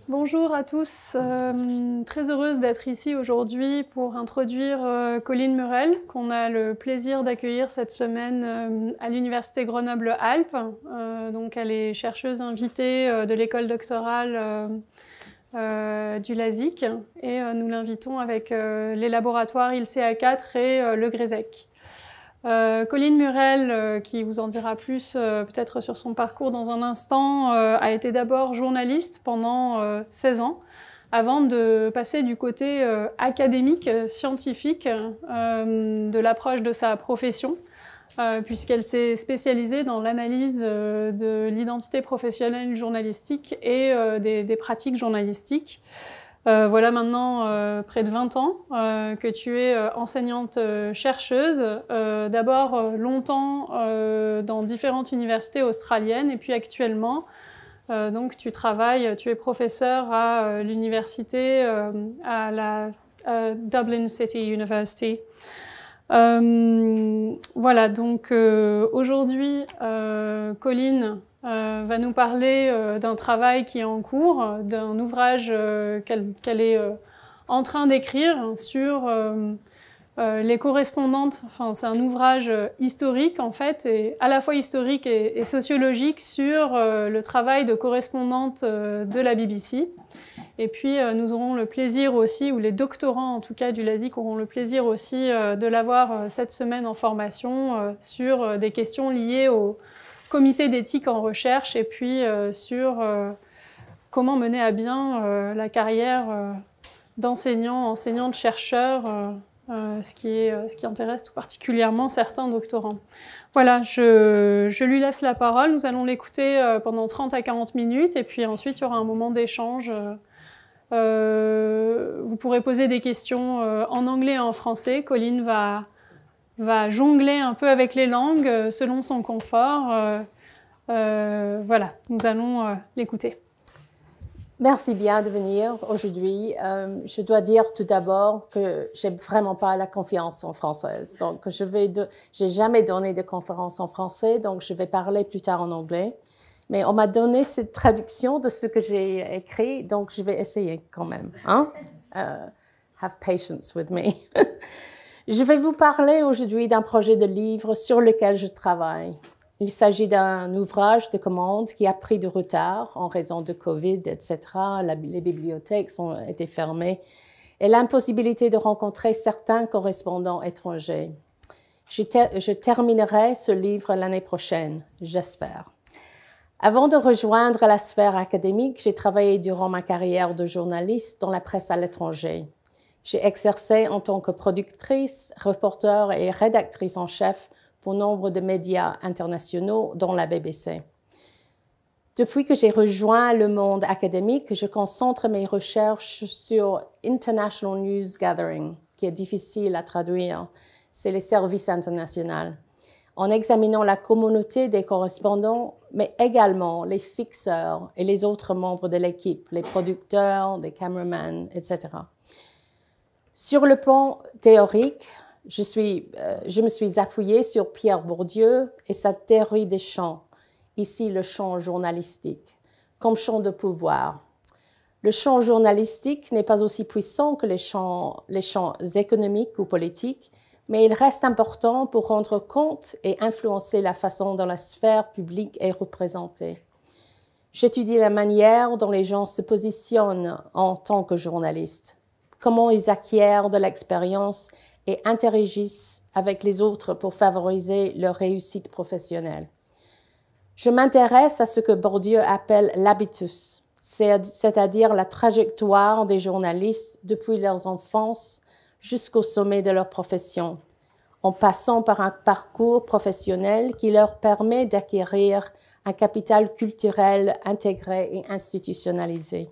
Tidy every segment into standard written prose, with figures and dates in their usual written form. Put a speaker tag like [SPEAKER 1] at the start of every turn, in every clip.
[SPEAKER 1] Bonjour à tous, très heureuse d'être ici aujourd'hui pour introduire Colleen Murrell, qu'on a le plaisir d'accueillir cette semaine à l'Université Grenoble-Alpes. Donc elle est chercheuse invitée de l'école doctorale du LASIK et nous l'invitons avec les laboratoires ILCA4 et le GRESEC. Colleen Murrell, qui vous en dira plus peut-être sur son parcours dans un instant, a été d'abord journaliste pendant 16 ans, avant de passer du côté académique, scientifique de l'approche de sa profession, puisqu'elle s'est spécialisée dans l'analyse de l'identité professionnelle journalistique et des pratiques journalistiques. Voilà maintenant près de 20 ans que tu es enseignante chercheuse, d'abord longtemps dans différentes universités australiennes et puis actuellement donc tu es professeure à l'université à la Dublin City University. Voilà, donc aujourd'hui Colleen va nous parler d'un travail qui est en cours, d'un ouvrage qu'elle est en train d'écrire sur les correspondantes. Enfin, c'est un ouvrage historique en fait, et à la fois historique et sociologique sur le travail de correspondante de la BBC. Et puis nous aurons le plaisir aussi, ou les doctorants en tout cas du LASIK auront le plaisir aussi de l'avoir cette semaine en formation sur des questions liées au comité d'éthique en recherche et puis sur comment mener à bien la carrière d'enseignant, enseignante-chercheur, ce qui intéresse tout particulièrement certains doctorants. Voilà, je lui laisse la parole, nous allons l'écouter pendant 30 à 40 minutes et puis ensuite il y aura un moment d'échange. Vous pourrez poser des questions en anglais et en français. Colleen va jongler un peu avec les langues selon son confort. Voilà, nous allons l'écouter.
[SPEAKER 2] Merci bien de venir aujourd'hui. Je dois dire tout d'abord que j'ai vraiment pas la confiance en française. Donc, j'ai jamais donné de conférence en français, donc je vais parler plus tard en anglais. Mais on m'a donné cette traduction de ce que j'ai écrit, donc je vais essayer quand même. Hein? Have patience with me. Je vais vous parler aujourd'hui d'un projet de livre sur lequel je travaille. Il s'agit d'un ouvrage de commande qui a pris du retard en raison de Covid, etc. Les bibliothèques ont été fermées et l'impossibilité de rencontrer certains correspondants étrangers. Je terminerai ce livre l'année prochaine, j'espère. Avant de rejoindre la sphère académique, j'ai travaillé durant ma carrière de journaliste dans la presse à l'étranger. J'ai exercé en tant que productrice, reporter et rédactrice en chef pour nombre de médias internationaux, dont la BBC. Depuis que j'ai rejoint le monde académique, je concentre mes recherches sur International News Gathering, qui est difficile à traduire. C'est les services internationaux. En examinant la communauté des correspondants, mais également les fixeurs et les autres membres de l'équipe, les producteurs, les caméramans, etc. Sur le plan théorique, je me suis appuyée sur Pierre Bourdieu et sa théorie des champs, ici le champ journalistique, comme champ de pouvoir. Le champ journalistique n'est pas aussi puissant que les champs économiques ou politiques, mais il reste important pour rendre compte et influencer la façon dont la sphère publique est représentée. J'étudie la manière dont les gens se positionnent en tant que journalistes, comment ils acquièrent de l'expérience et interagissent avec les autres pour favoriser leur réussite professionnelle. Je m'intéresse à ce que Bourdieu appelle l'habitus, c'est-à-dire la trajectoire des journalistes depuis leur enfance jusqu'au sommet de leur profession, en passant par un parcours professionnel qui leur permet d'acquérir un capital culturel intégré et institutionnalisé.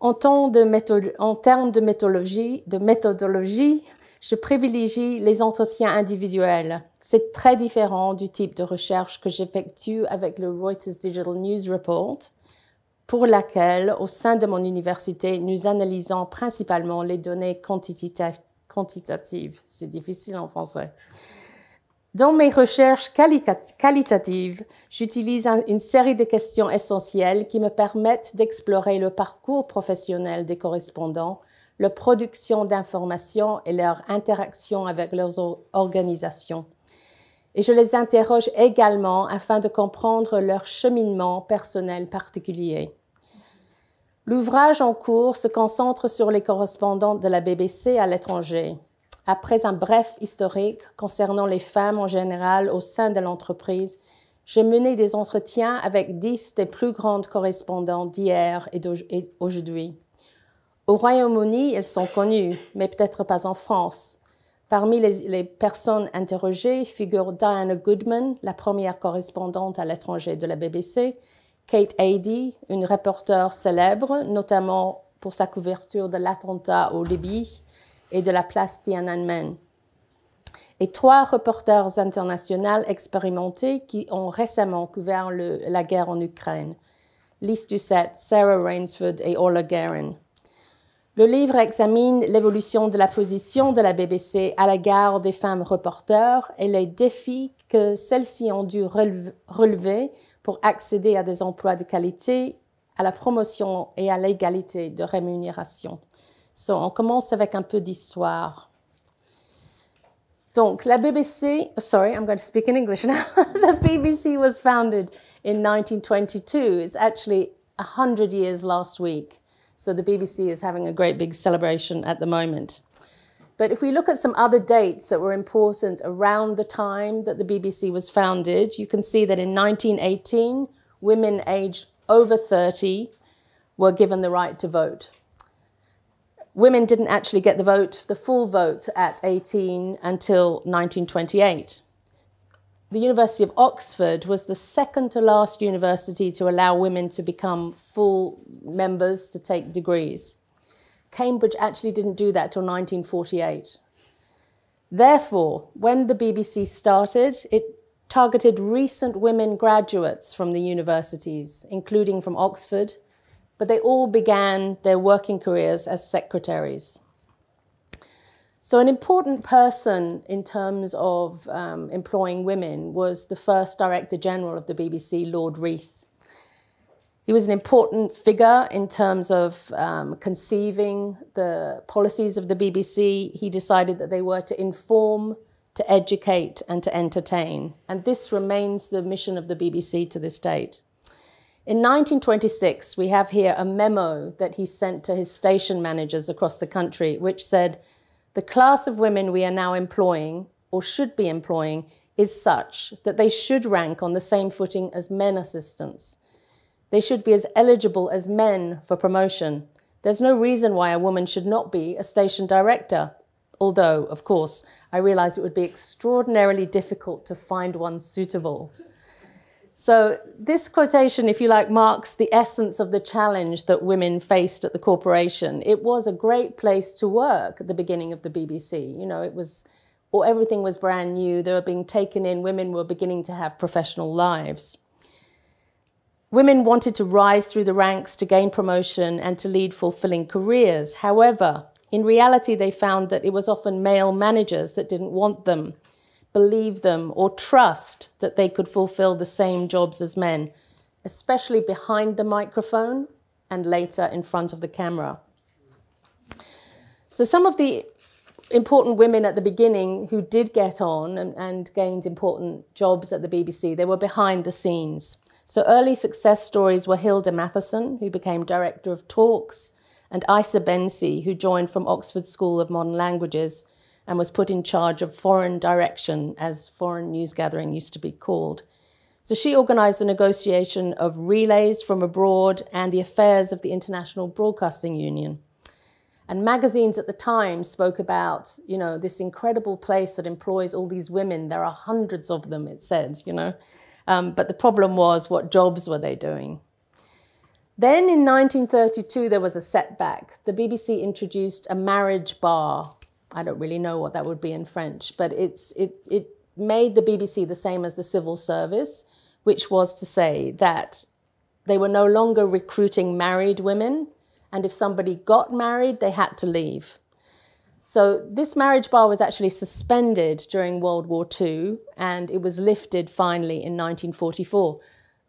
[SPEAKER 2] En termes de méthodologie, je privilégie les entretiens individuels. C'est très différent du type de recherche que j'effectue avec le Reuters Digital News Report, pour laquelle, au sein de mon université, nous analysons principalement les données quantitatives. C'est difficile en français. Dans mes recherches qualitatives, j'utilise une série de questions essentielles qui me permettent d'explorer le parcours professionnel des correspondants, leur production d'informations et leur interaction avec leurs organisations. Et je les interroge également afin de comprendre leur cheminement personnel particulier. L'ouvrage en cours se concentre sur les correspondantes de la BBC à l'étranger. Après un bref historique concernant les femmes en général au sein de l'entreprise, j'ai mené des entretiens avec 10 des plus grandes correspondantes d'hier et d'aujourd'hui. Au Royaume-Uni, elles sont connues, mais peut-être pas en France. Parmi les personnes interrogées figurent Diana Goodman, la première correspondante à l'étranger de la BBC, Kate Adie, une reporter célèbre, notamment pour sa couverture de l'attentat au Libye et de la place Tiananmen, et 3 reporters internationaux expérimentés qui ont récemment couvert la guerre en Ukraine, Lyse Doucet, Sarah Rainsford et Orla Guerin. Le livre examine l'évolution de la position de la BBC à l'égard des femmes reporters et les défis que celles-ci ont dû relever pour accéder à des emplois de qualité, à la promotion et à l'égalité de rémunération. On commence avec un peu d'histoire. Donc, la BBC, sorry, I'm going to speak in English now. The BBC was founded in 1922. It's actually 100 years last week. So the BBC is having a great big celebration at the moment. But if we look at some other dates that were important around the time that the BBC was founded, you can see that in 1918, women aged over 30 were given the right to vote. Women didn't actually get the full vote at 18 until 1928. The University of Oxford was the second to last university to allow women to become full members to take degrees. Cambridge actually didn't do that till 1948. Therefore, when the BBC started, it targeted recent women graduates from the universities, including from Oxford, but they all began their working careers as secretaries. So an important person in terms of employing women was the first Director General of the BBC, Lord Reith. He was an important figure in terms of conceiving the policies of the BBC. He decided that they were to inform, to educate, and to entertain. And this remains the mission of the BBC to this date. In 1926, we have here a memo that he sent to his station managers across the country, which said, "The class of women we are now employing, or should be employing, is such that they should rank on the same footing as men assistants. They should be as eligible as men for promotion. There's no reason why a woman should not be a station director. Although, of course, I realize it would be extraordinarily difficult to find one suitable." So this quotation, if you like, marks the essence of the challenge that women faced at the corporation. It was a great place to work at the beginning of the BBC. You know, everything was brand new. They were being taken in. Women were beginning to have professional lives. Women wanted to rise through the ranks to gain promotion and to lead fulfilling careers. However, in reality, they found that it was often male managers that didn't want them, believe them, or trust that they could fulfill the same jobs as men, especially behind the microphone and later in front of the camera. So some of the important women at the beginning who did get on and gained important jobs at the BBC, they were behind the scenes. So early success stories were Hilda Matheson, who became Director of Talks, and Isa Bensi, who joined from Oxford School of Modern Languages and was put in charge of foreign direction, as foreign news gathering used to be called. So she organised the negotiation of relays from abroad and the affairs of the International Broadcasting Union. And magazines at the time spoke about, you know, this incredible place that employs all these women. There are hundreds of them, it said, you know. But the problem was, what jobs were they doing? Then in 1932, there was a setback. The BBC introduced a marriage bar. I don't really know what that would be in French, but it made the BBC the same as the civil service, which was to say that they were no longer recruiting married women, and if somebody got married, they had to leave. So this marriage bar was actually suspended during World War II, and it was lifted finally in 1944.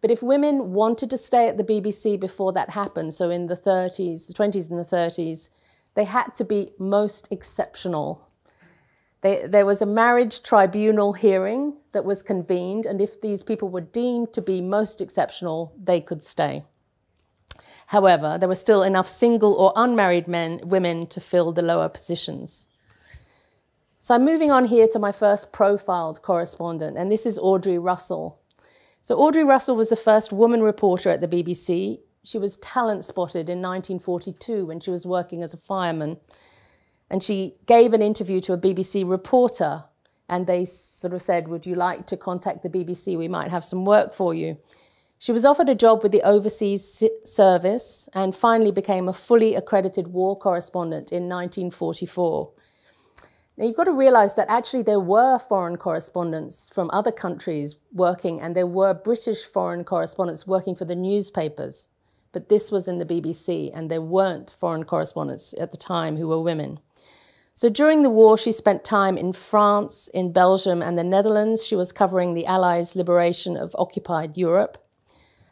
[SPEAKER 2] But if women wanted to stay at the BBC before that happened, so in the 30s, the 20s and the 30s, they had to be most exceptional. There was a marriage tribunal hearing that was convened, and if these people were deemed to be most exceptional, they could stay. However, there were still enough single or unmarried women to fill the lower positions. So I'm moving on here to my first profiled correspondent, and this is Audrey Russell. So Audrey Russell was the first woman reporter at the BBC. She was talent spotted in 1942 when she was working as a fireman. And she gave an interview to a BBC reporter, and they sort of said, would you like to contact the BBC? We might have some work for you. She was offered a job with the Overseas Service and finally became a fully accredited war correspondent in 1944. Now, you've got to realize that actually there were foreign correspondents from other countries working, and there were British foreign correspondents working for the newspapers. But this was in the BBC, and there weren't foreign correspondents at the time who were women. So during the war, she spent time in France, in Belgium, and the Netherlands. She was covering the Allies' liberation of occupied Europe.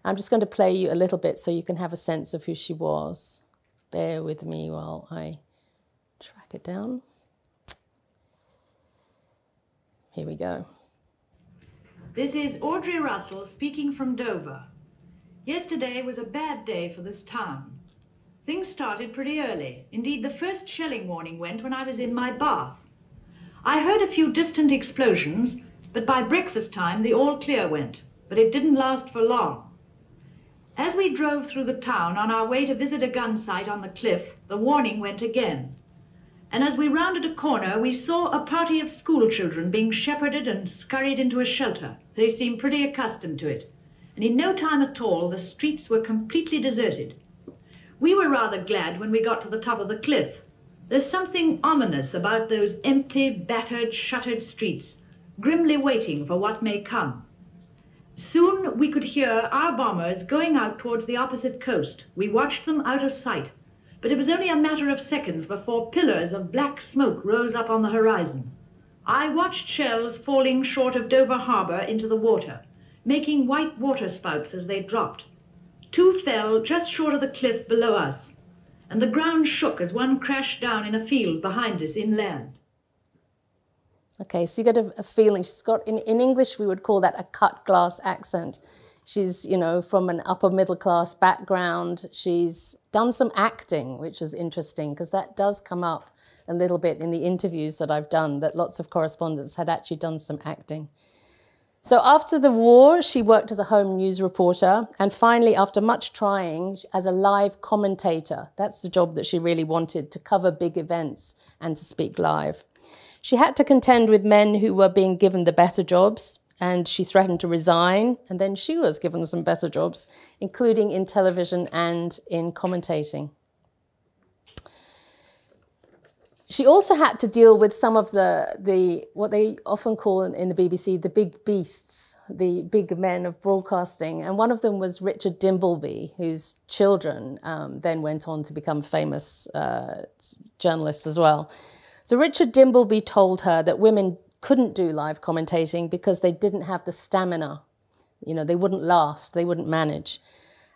[SPEAKER 2] I'm just going to play you a little bit so you can have a sense of who she was. Bear with me while I track it down. Here we go.
[SPEAKER 3] This is Audrey Russell speaking from Dover. Yesterday was a bad day for this town. Things started pretty early. Indeed, the first shelling warning went when I was in my bath. I heard a few distant explosions, but by breakfast time the all clear went, but it didn't last for long. As we drove through the town on our way to visit a gun site on the cliff, the warning went again. And as we rounded a corner, we saw a party of school children being shepherded and scurried into a shelter. They seemed pretty accustomed to it. And in no time at all, the streets were completely deserted. We were rather glad when we got to the top of the cliff. There's something ominous about those empty, battered, shuttered streets, grimly waiting for what may come. Soon we could hear our bombers going out towards the opposite coast. We watched them out of sight, but it was only a matter of seconds before pillars of black smoke rose up on the horizon. I watched shells falling short of Dover Harbour into the water, making white water spouts as they dropped. Two fell just short of the cliff below us, and the ground shook as one crashed down in a field behind us inland.
[SPEAKER 2] Okay, so you get a feeling. She's got, in English, we would call that a cut glass accent. She's, you know, from an upper middle class background. She's done some acting, which is interesting because that does come up a little bit in the interviews that I've done, that lots of correspondents had actually done some acting. So after the war, she worked as a home news reporter, and finally, after much trying, as a live commentator. That's the job that she really wanted, to cover big events and to speak live. She had to contend with men who were being given the better jobs, and she threatened to resign, and then she was given some better jobs, including in television and in commentating. She also had to deal with some of the what they often call in the BBC, the big beasts, the big men of broadcasting. And one of them was Richard Dimbleby, whose children then went on to become famous journalists as well. So Richard Dimbleby told her that women couldn't do live commentating because they didn't have the stamina. You know, they wouldn't last, they wouldn't manage.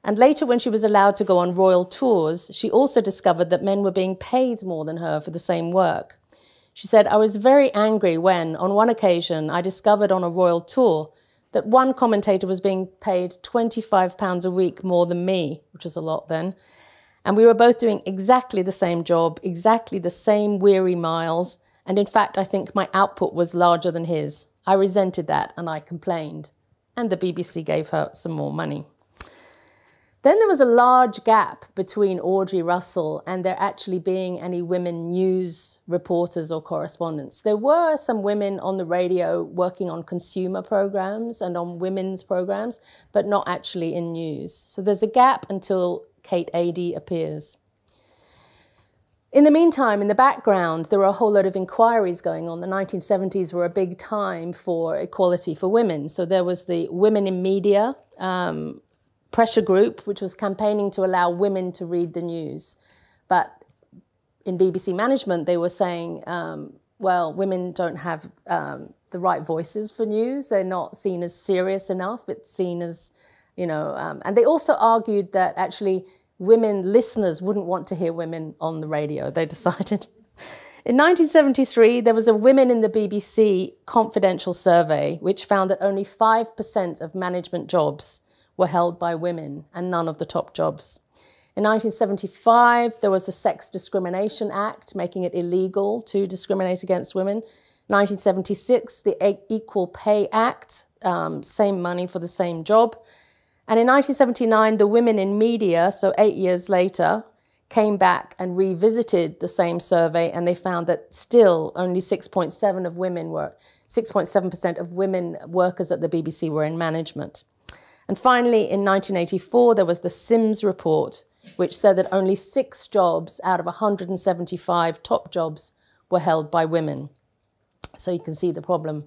[SPEAKER 2] And later, when she was allowed to go on royal tours, she also discovered that men were being paid more than her for the same work. She said, I was very angry when, on one occasion, I discovered on a royal tour that one commentator was being paid £25 a week more than me, which was a lot then. And we were both doing exactly the same job, exactly the same weary miles. And in fact, I think my output was larger than his. I resented that and I complained. And the BBC gave her some more money. Then there was a large gap between Audrey Russell and there actually being any women news reporters or correspondents. There were some women on the radio working on consumer programs and on women's programs, but not actually in news. So there's a gap until Kate Adie appears. In the meantime, in the background, there were a whole lot of inquiries going on. The 1970s were a big time for equality for women. So there was the Women in Media pressure group, which was campaigning to allow women to read the news. But in BBC management, they were saying, well, women don't have the right voices for news. They're not seen as serious enough. It's seen as, you know, and they also argued that actually women listeners wouldn't want to hear women on the radio, they decided. In 1973, there was a Women in the BBC confidential survey, which found that only 5% of management jobs were held by women and none of the top jobs. In 1975, there was the Sex Discrimination Act, making it illegal to discriminate against women. 1976, the Equal Pay Act, same money for the same job. And in 1979, the Women in Media, so 8 years later, came back and revisited the same survey, and they found that still only 6.7% of women workers at the BBC were in management. And finally, in 1984, there was the Sims report, which said that only 6 jobs out of 175 top jobs were held by women. So you can see the problem.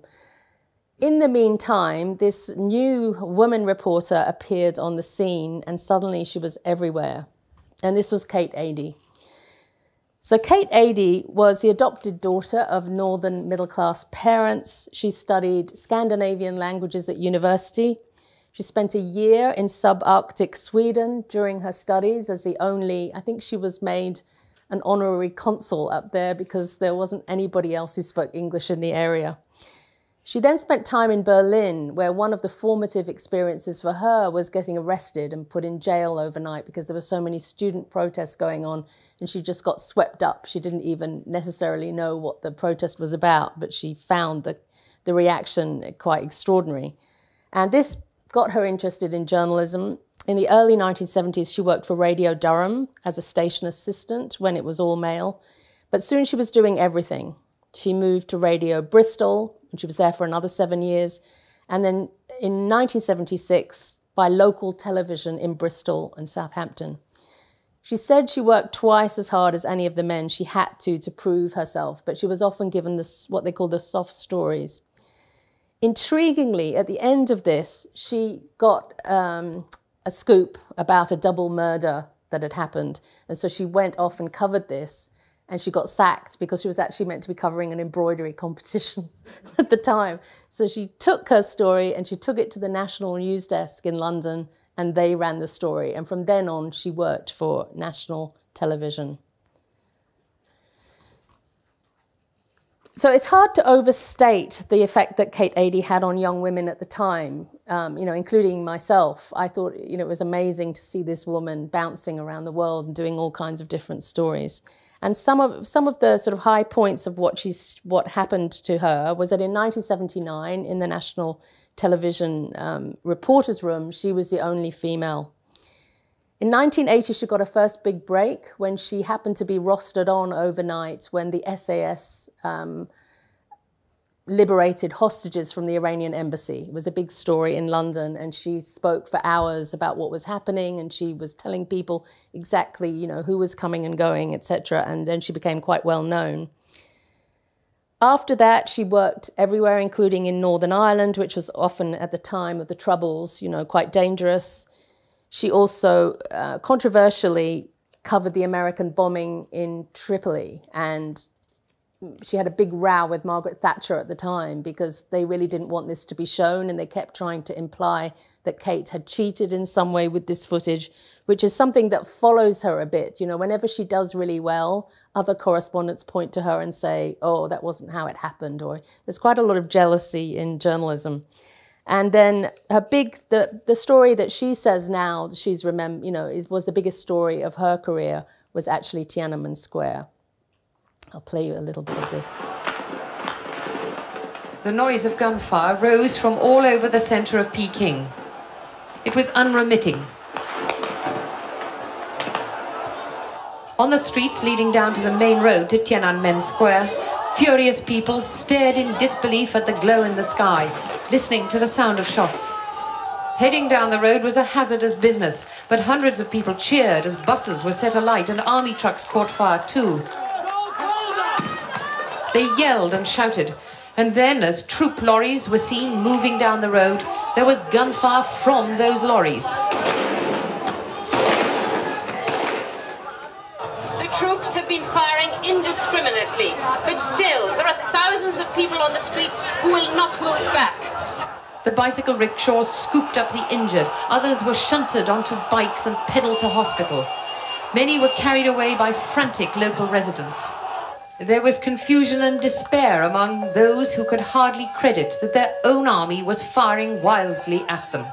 [SPEAKER 2] In the meantime, this new woman reporter appeared on the scene, and suddenly she was everywhere. And this was Kate Adie. So Kate Adie was the adopted daughter of northern middle-class parents. She studied Scandinavian languages at university. She spent a year in subarctic Sweden during her studies as the only, I think she was made an honorary consul up there because there wasn't anybody else who spoke English in the area. She then spent time in Berlin, where one of the formative experiences for her was getting arrested and put in jail overnight because there were so many student protests going on, and she just got swept up. She didn't even necessarily know what the protest was about, but she found the reaction quite extraordinary. And this got her interested in journalism. In the early 1970s, she worked for Radio Durham as a station assistant when it was all male, but soon she was doing everything. She moved to Radio Bristol, and she was there for another 7 years. And then in 1976, by local television in Bristol and Southampton. She said she worked twice as hard as any of the men she had to prove herself, but she was often given this, what they call the soft stories. Intriguingly, at the end of this, she got a scoop about a double murder that had happened. And so she went off and covered this. And she got sacked because she was actually meant to be covering an embroidery competition at the time. So she took her story and she took it to the National News Desk in London, and they ran the story. And from then on, she worked for national television. So it's hard to overstate the effect that Kate Adie had on young women at the time, you know, including myself. I thought, you know, it was amazing to see this woman bouncing around the world and doing all kinds of different stories. And some of the sort of high points of what happened to her was that in 1979, in the National Television reporters' room, she was the only female. In 1980, she got her first big break when she happened to be rostered on overnight when the SAS liberated hostages from the Iranian embassy. It was a big story in London, and she spoke for hours about what was happening, and she was telling people exactly, you know, who was coming and going, etc. And then she became quite well known. After that, she worked everywhere, including in Northern Ireland, which was often at the time of the Troubles, you know, quite dangerous. She also controversially covered the American bombing in Tripoli, and she had a big row with Margaret Thatcher at the time because they really didn't want this to be shown, and they kept trying to imply that Kate had cheated in some way with this footage, which is something that follows her a bit. You know, whenever she does really well, other correspondents point to her and say, oh, that wasn't how it happened, or there's quite a lot of jealousy in journalism. And then her the story that she says now she's was the biggest story of her career was actually Tiananmen Square. I'll play you a little bit of this.
[SPEAKER 4] The noise of gunfire rose from all over the center of Peking. It was unremitting. On the streets leading down to the main road to Tiananmen Square, furious people stared in disbelief at the glow in the sky, listening to the sound of shots. Heading down the road was a hazardous business, but hundreds of people cheered as buses were set alight and army trucks caught fire too. They yelled and shouted, and then as troop lorries were seen moving down the road, there was gunfire from those lorries.
[SPEAKER 5] The troops have been firing indiscriminately, but still there are thousands of people on the streets who will not move back.
[SPEAKER 4] The bicycle rickshaws scooped up the injured, others were shunted onto bikes and pedaled to hospital. Many were carried away by frantic local residents. There was confusion and despair among those who could hardly credit that their own army was firing wildly at them.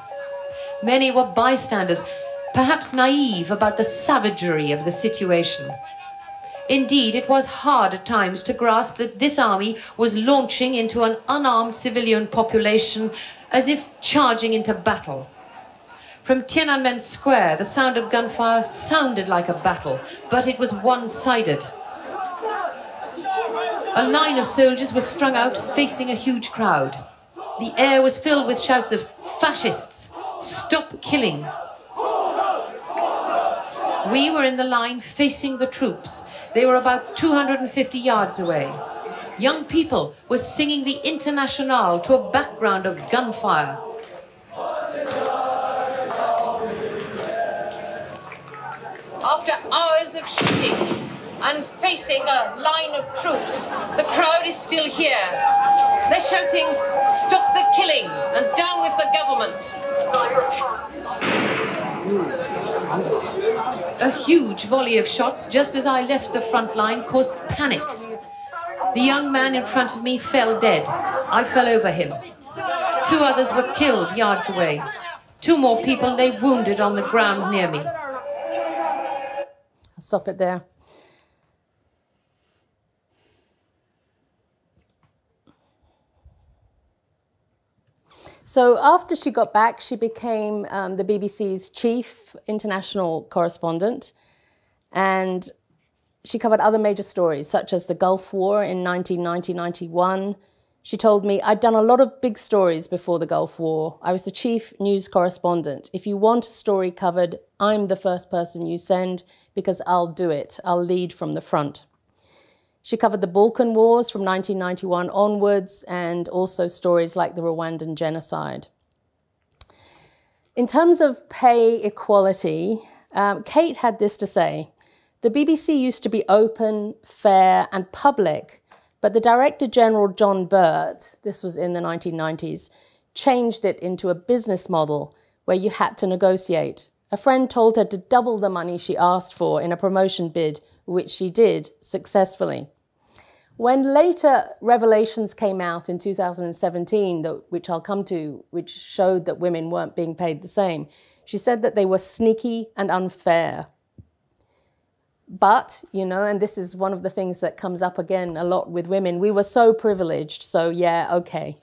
[SPEAKER 4] Many were bystanders, perhaps naive about the savagery of the situation. Indeed, it was hard at times to grasp that this army was launching into an unarmed civilian population as if charging into battle. From Tiananmen Square, the sound of gunfire sounded like a battle, but it was one-sided. A line of soldiers was strung out facing a huge crowd. The air was filled with shouts of "Fascists! Stop killing!" We were in the line facing the troops. They were about 250 yards away. Young people were singing the Internationale to a background of gunfire.
[SPEAKER 5] After hours of shooting and facing a line of troops, the crowd is still here. They're shouting, "Stop the killing and down with the government."
[SPEAKER 4] A huge volley of shots just as I left the front line caused panic. The young man in front of me fell dead. I fell over him. 2 others were killed yards away. 2 more people lay wounded on the ground near me.
[SPEAKER 2] I'll stop it there. So after she got back, she became the BBC's chief international correspondent, and she covered other major stories, such as the Gulf War in 1990-91. She told me, "I'd done a lot of big stories before the Gulf War. I was the chief news correspondent. If you want a story covered, I'm the first person you send because I'll do it. I'll lead from the front." She covered the Balkan Wars from 1991 onwards, and also stories like the Rwandan genocide. In terms of pay equality, Kate had this to say: "The BBC used to be open, fair, and public, but the Director General John Birt, this was in the 1990s, changed it into a business model where you had to negotiate. A friend told her to double the money she asked for in a promotion bid, which she did successfully." When later revelations came out in 2017, which I'll come to, which showed that women weren't being paid the same, she said that they were sneaky and unfair. But, you know, and this is one of the things that comes up again a lot with women, we were so privileged, so yeah, okay.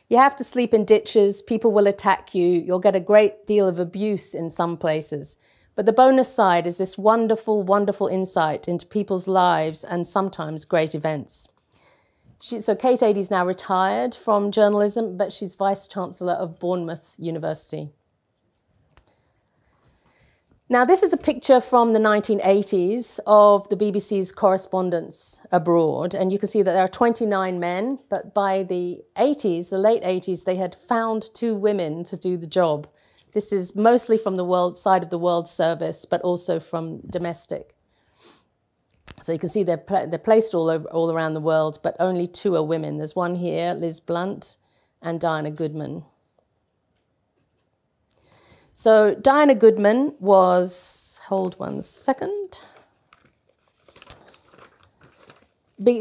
[SPEAKER 2] You have to sleep in ditches, people will attack you, you'll get a great deal of abuse in some places. But the bonus side is this wonderful, wonderful insight into people's lives and sometimes great events. So Kate Adie is now retired from journalism, but she's Vice-Chancellor of Bournemouth University. Now, this is a picture from the 1980s of the BBC's correspondents abroad, and you can see that there are 29 men, but by the 80s, the late 80s, they had found 2 women to do the job. This is mostly from the side of the World Service, but also from domestic. So you can see they're placed all around the world, but only 2 are women. There's one here, Liz Blunt, and Diana Goodman. So Diana Goodman was, hold one second.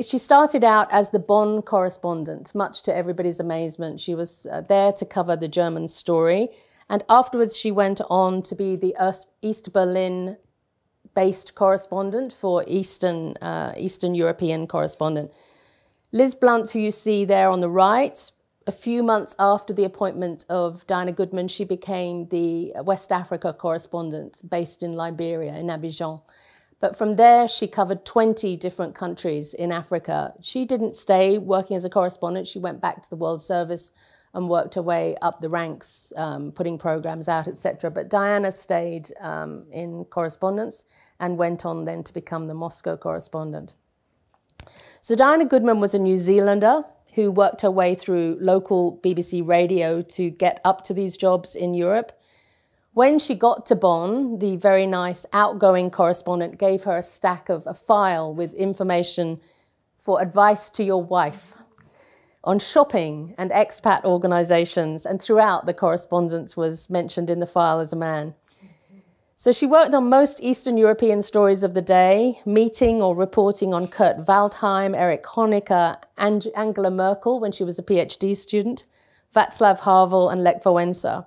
[SPEAKER 2] She started out as the Bonn correspondent, much to everybody's amazement. She was there to cover the German story. And afterwards, she went on to be the East Berlin-based correspondent for Eastern European correspondent. Liz Blunt, who you see there on the right, a few months after the appointment of Diana Goodman, she became the West Africa correspondent based in Liberia, in Abidjan. But from there, she covered 20 different countries in Africa. She didn't stay working as a correspondent. She went back to the World Service and worked her way up the ranks, putting programs out, etc. But Diana stayed in correspondence and went on then to become the Moscow correspondent. So Diana Goodman was a New Zealander who worked her way through local BBC radio to get up to these jobs in Europe. When she got to Bonn, the very nice outgoing correspondent gave her a stack of a file with information for advice to your wife on shopping and expat organizations, and throughout the correspondence was mentioned in the file as a man. So she worked on most Eastern European stories of the day, meeting or reporting on Kurt Waldheim, Erich Honecker, and Angela Merkel when she was a PhD student, Václav Havel and Lech Wałęsa.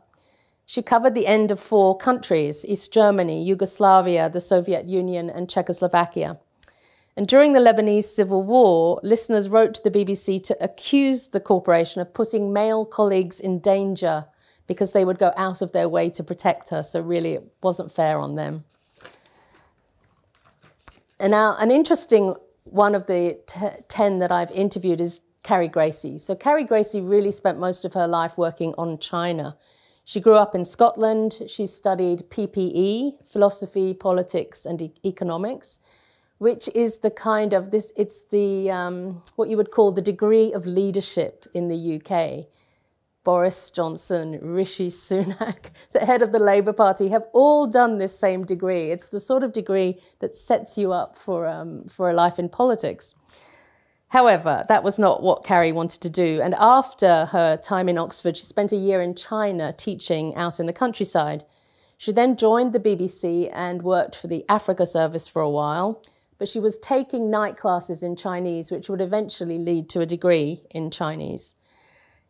[SPEAKER 2] She covered the end of 4 countries, East Germany, Yugoslavia, the Soviet Union, and Czechoslovakia. And during the Lebanese Civil War, listeners wrote to the BBC to accuse the corporation of putting male colleagues in danger because they would go out of their way to protect her. So really, it wasn't fair on them. And now, an interesting one of the 10 that I've interviewed is Carrie Gracie. So Carrie Gracie really spent most of her life working on China. She grew up in Scotland. She studied PPE, philosophy, politics, and economics, which is the kind of this, it's the, what you would call the degree of leadership in the UK. Boris Johnson, Rishi Sunak, the head of the Labour Party, have all done this same degree. It's the sort of degree that sets you up for a life in politics. However, that was not what Carrie wanted to do. And after her time in Oxford, she spent a year in China teaching out in the countryside. She then joined the BBC and worked for the Africa service for a while. But she was taking night classes in Chinese, which would eventually lead to a degree in Chinese.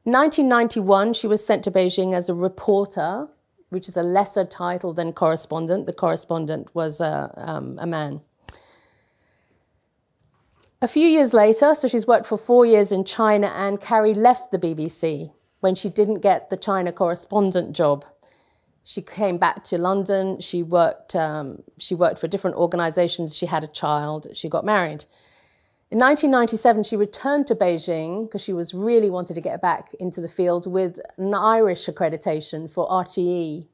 [SPEAKER 2] In 1991, she was sent to Beijing as a reporter, which is a lesser title than correspondent. The correspondent was a man. A few years later, so she's worked for 4 years in China, and Carrie left the BBC when she didn't get the China correspondent job. She came back to London. She worked for different organizations. She had a child. She got married. In 1997, she returned to Beijing because she was really wanted to get back into the field with an Irish accreditation for RTE,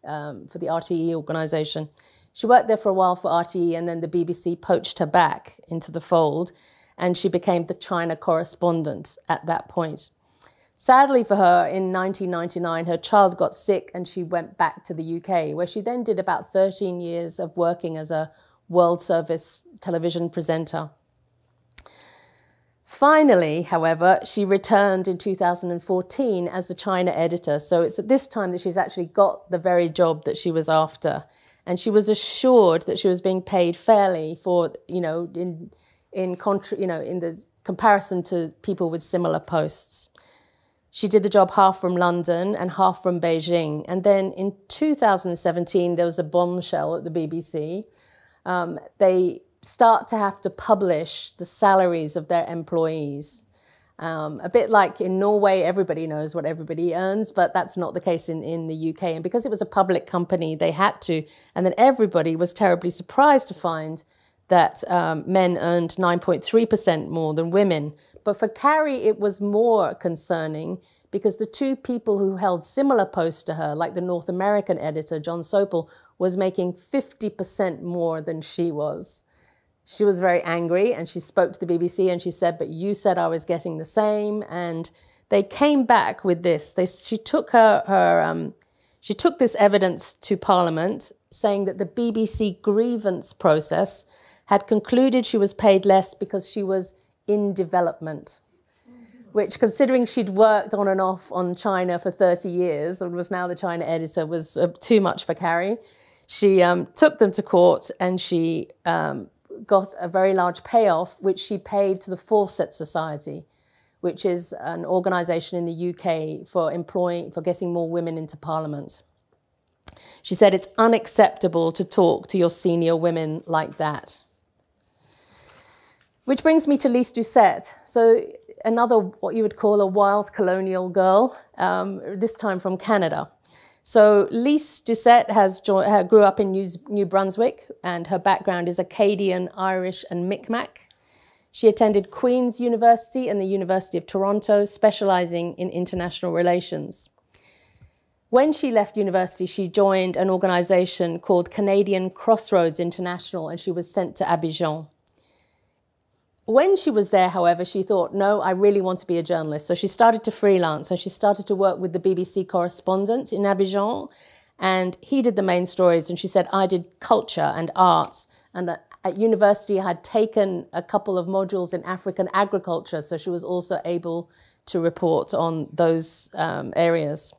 [SPEAKER 2] for the RTE organization. She worked there for a while for RTE, and then the BBC poached her back into the fold, and she became the China correspondent at that point. Sadly for her, in 1999, her child got sick and she went back to the UK, where she then did about 13 years of working as a World Service television presenter. Finally, however, she returned in 2014 as the China editor. So it's at this time that she's actually got the very job that she was after. And she was assured that she was being paid fairly for, in the comparison to people with similar posts. She did the job half from London and half from Beijing. And then in 2017, there was a bombshell at the BBC. They start to have to publish the salaries of their employees. A bit like in Norway, everybody knows what everybody earns, but that's not the case in the UK. And because it was a public company, they had to. And then everybody was terribly surprised to find that men earned 9.3% more than women. But for Carrie, it was more concerning because the 2 people who held similar posts to her, like the North American editor, John Sopel, was making 50% more than she was. She was very angry, and she spoke to the BBC and she said, but you said I was getting the same. And they came back with this. She took she took this evidence to Parliament, saying that the BBC grievance process had concluded she was paid less because she was in development, which, considering she'd worked on and off on China for 30 years and was now the China editor, was too much for Carrie. She took them to court, and she got a very large payoff, which she paid to the Fawcett Society, which is an organisation in the UK for getting more women into Parliament. She said it's unacceptable to talk to your senior women like that. Which brings me to Lyse Doucet. So another, what you would call a wild colonial girl, this time from Canada. So Lyse Doucet grew up in New Brunswick, and her background is Acadian, Irish, and Mi'kmaq. She attended Queen's University and the University of Toronto, specializing in international relations. When she left university, she joined an organization called Canadian Crossroads International, and she was sent to Abidjan. When she was there, however, she thought, no, I really want to be a journalist. So she started to freelance, and she started to work with the BBC correspondent in Abidjan, and he did the main stories, and she said, I did culture and arts, and at university I had taken a couple of modules in African agriculture, so she was also able to report on those areas.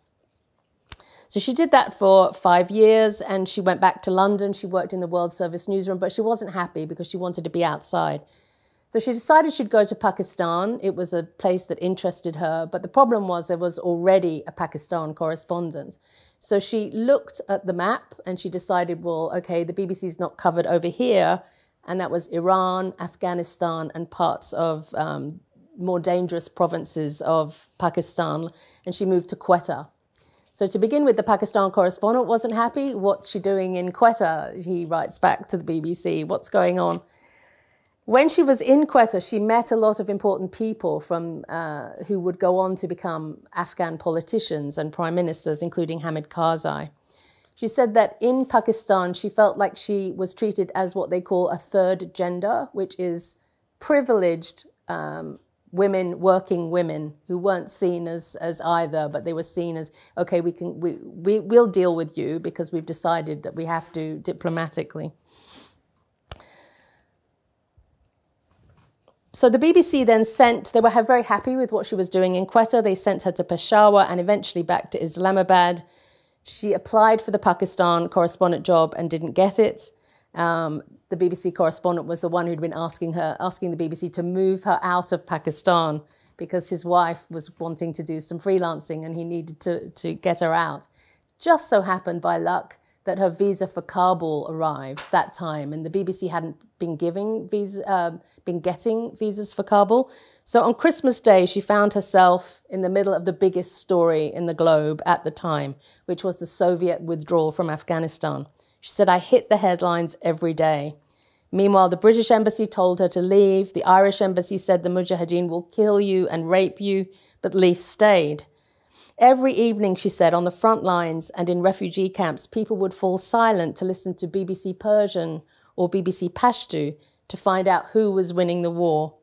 [SPEAKER 2] So she did that for 5 years, and she went back to London. She worked in the World Service newsroom, but she wasn't happy because she wanted to be outside. So she decided she'd go to Pakistan. It was a place that interested her, but the problem was there was already a Pakistan correspondent. So she looked at the map and she decided, well, okay, the BBC's not covered over here, and that was Iran, Afghanistan, and parts of more dangerous provinces of Pakistan, and she moved to Quetta. So to begin with, the Pakistan correspondent wasn't happy. What's she doing in Quetta? He writes back to the BBC, what's going on? When she was in Quetta, she met a lot of important people from who would go on to become Afghan politicians and prime ministers, including Hamid Karzai. She said that in Pakistan, she felt like she was treated as what they call a third gender, which is privileged women, working women, who weren't seen as either, but they were seen as, okay, we'll deal with you because we've decided that we have to diplomatically. So the BBC then they were very happy with what she was doing in Quetta. They sent her to Peshawar and eventually back to Islamabad. She applied for the Pakistan correspondent job and didn't get it. The BBC correspondent was the one who'd been asking the BBC to move her out of Pakistan because his wife was wanting to do some freelancing and he needed to get her out. Just so happened by luck that her visa for Kabul arrived that time, and the BBC hadn't been getting visas for Kabul. So on Christmas Day, she found herself in the middle of the biggest story in the globe at the time, which was the Soviet withdrawal from Afghanistan. She said, I hit the headlines every day. Meanwhile, the British embassy told her to leave. The Irish embassy said the Mujahideen will kill you and rape you, but Lyse stayed. Every evening, she said, on the front lines and in refugee camps, people would fall silent to listen to BBC Persian or BBC Pashto to find out who was winning the war.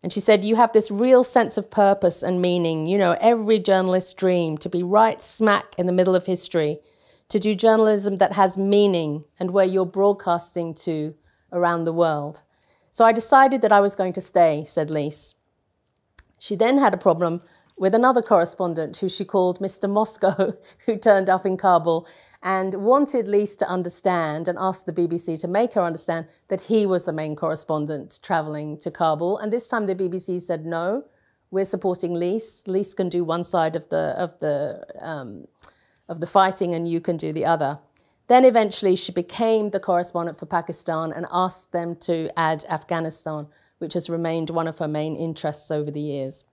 [SPEAKER 2] And she said, you have this real sense of purpose and meaning, you know, every journalist's dream, to be right smack in the middle of history, to do journalism that has meaning and where you're broadcasting to around the world. So I decided that I was going to stay, said Lyse. She then had a problem with another correspondent who she called Mr. Moscow, who turned up in Kabul and wanted Lyse to understand and asked the BBC to make her understand that he was the main correspondent traveling to Kabul. And this time the BBC said, no, we're supporting Lyse. Lyse can do one side of the fighting and you can do the other. Then eventually she became the correspondent for Pakistan and asked them to add Afghanistan, which has remained one of her main interests over the years.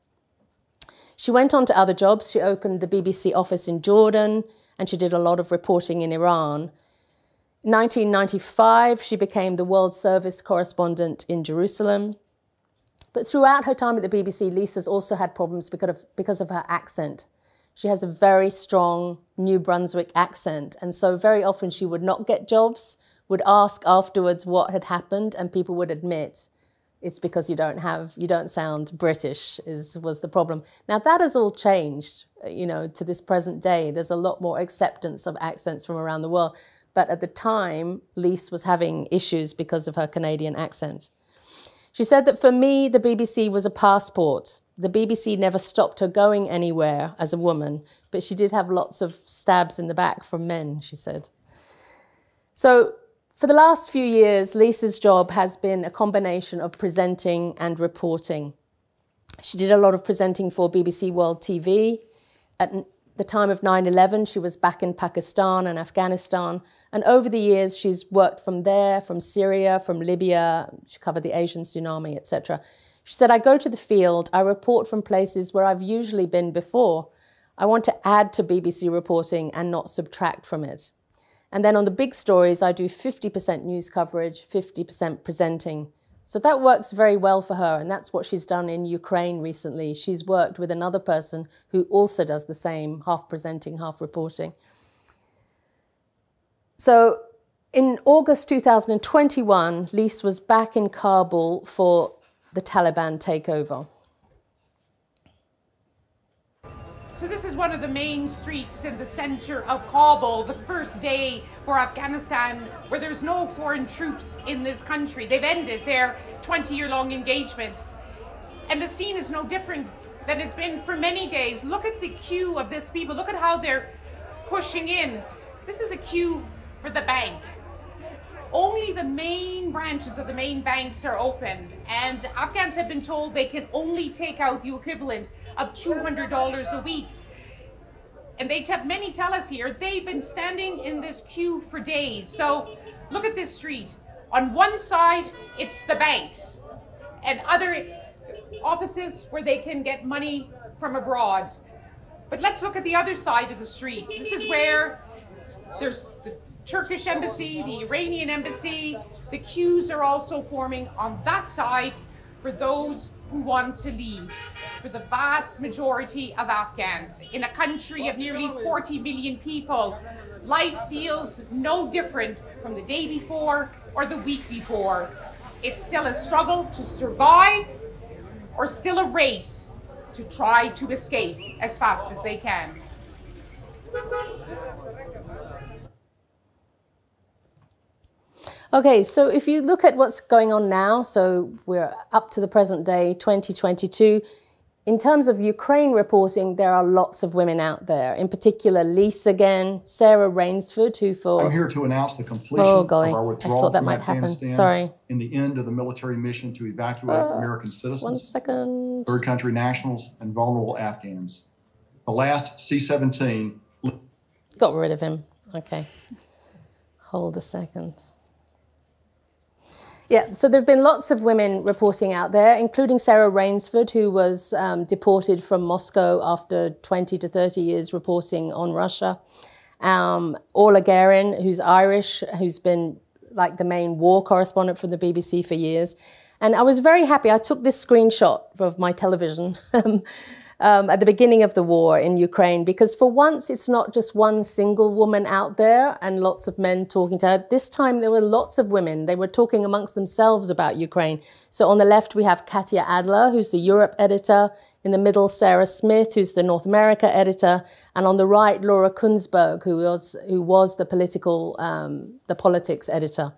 [SPEAKER 2] She went on to other jobs. She opened the BBC office in Jordan, and she did a lot of reporting in Iran. In 1995, she became the World Service correspondent in Jerusalem. But throughout her time at the BBC, Lyse has also had problems because of her accent. She has a very strong New Brunswick accent, and so very often she would not get jobs, would ask afterwards what had happened, and people would admit, it's because you don't sound British, was the problem. Now that has all changed, you know, to this present day. There's a lot more acceptance of accents from around the world. But at the time, Lyse was having issues because of her Canadian accent. She said that for me, the BBC was a passport. The BBC never stopped her going anywhere as a woman, but she did have lots of stabs in the back from men, she said. So, for the last few years, Lyse's job has been a combination of presenting and reporting. She did a lot of presenting for BBC World TV. At the time of 9/11, she was back in Pakistan and Afghanistan. And over the years, she's worked from there, from Syria, from Libya. She covered the Asian tsunami, etc. She said, I go to the field, I report from places where I've usually been before. I want to add to BBC reporting and not subtract from it. And then on the big stories, I do 50% news coverage, 50% presenting. So that works very well for her, and that's what she's done in Ukraine recently. She's worked with another person who also does the same, half presenting, half reporting. So in August 2021, Lyse was back in Kabul for the Taliban takeover.
[SPEAKER 6] So this is one of the main streets in the center of Kabul, the first day for Afghanistan, where there's no foreign troops in this country. They've ended their 20-year-long engagement. And the scene is no different than it's been for many days. Look at the queue of this people. Look at how they're pushing in. This is a queue for the bank. Only the main branches of the main banks are open, and Afghans have been told they can only take out the equivalent of $200 a week. And many tell us here, they've been standing in this queue for days. So look at this street. On one side, it's the banks and other offices where they can get money from abroad. But let's look at the other side of the street. This is where there's the Turkish embassy, the Iranian embassy. The queues are also forming on that side for those who want to leave, for the vast majority of Afghans. In a country of nearly 40 million people, life feels no different from the day before or the week before. It's still a struggle to survive, or still a race to try to escape as fast as they can.
[SPEAKER 2] Okay, so if you look at what's going on now, so we're up to the present day, 2022, in terms of Ukraine reporting, there are lots of women out there. In particular, Lyse again, Sarah Rainsford, who for...
[SPEAKER 7] I'm here to announce the completion of our withdrawal from Afghanistan.
[SPEAKER 2] Sorry.
[SPEAKER 7] In the end of the military mission to evacuate American citizens,
[SPEAKER 2] 1 second.
[SPEAKER 7] third country nationals, and vulnerable Afghans. The last C-17...
[SPEAKER 2] Got rid of him. Okay. Hold a second. Yeah, so there have been lots of women reporting out there, including Sarah Rainsford, who was deported from Moscow after 20 to 30 years reporting on Russia. Orla Guerin, who's Irish, who's been like the main war correspondent for the BBC for years. And I was very happy. I took this screenshot of my television at the beginning of the war in Ukraine, because for once it's not just one single woman out there and lots of men talking to her. This time there were lots of women. They were talking amongst themselves about Ukraine. So on the left we have Kate Adie, who's the Europe editor. In the middle, Sarah Smith, who's the North America editor. And on the right, Laura Kunzberg, who was the politics editor.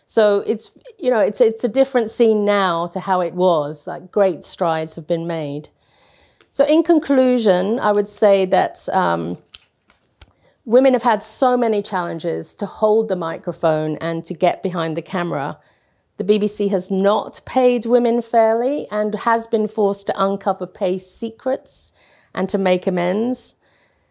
[SPEAKER 2] So it's, you know, it's a different scene now to how it was. Like, great strides have been made. So in conclusion, I would say that women have had so many challenges to hold the microphone and to get behind the camera. The BBC has not paid women fairly and has been forced to uncover pay secrets and to make amends.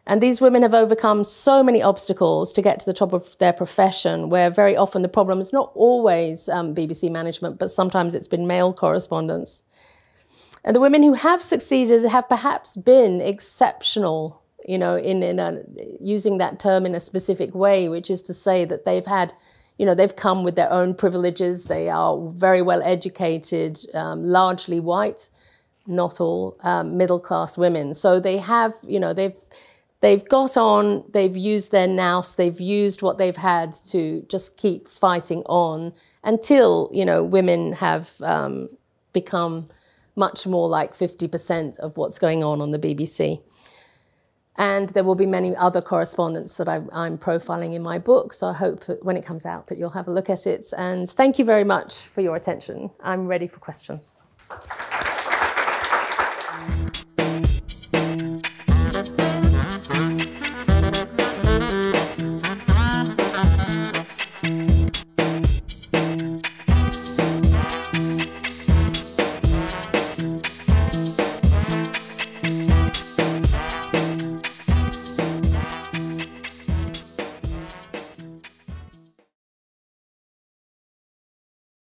[SPEAKER 2] And these women have overcome so many obstacles to get to the top of their profession, where very often the problem is not always BBC management, but sometimes it's been male correspondents. And the women who have succeeded have perhaps been exceptional, you know, using that term in a specific way, which is to say that they've had, you know, they've come with their own privileges. They are very well educated, largely white, not all middle-class women. So they have, you know, they've got on, they've used their nous, they've used what they've had to just keep fighting on until, you know, women have become much more like 50% of what's going on the BBC. And there will be many other correspondents that I'm profiling in my book, so I hope that when it comes out that you'll have a look at it. And thank you very much for your attention. I'm ready for questions.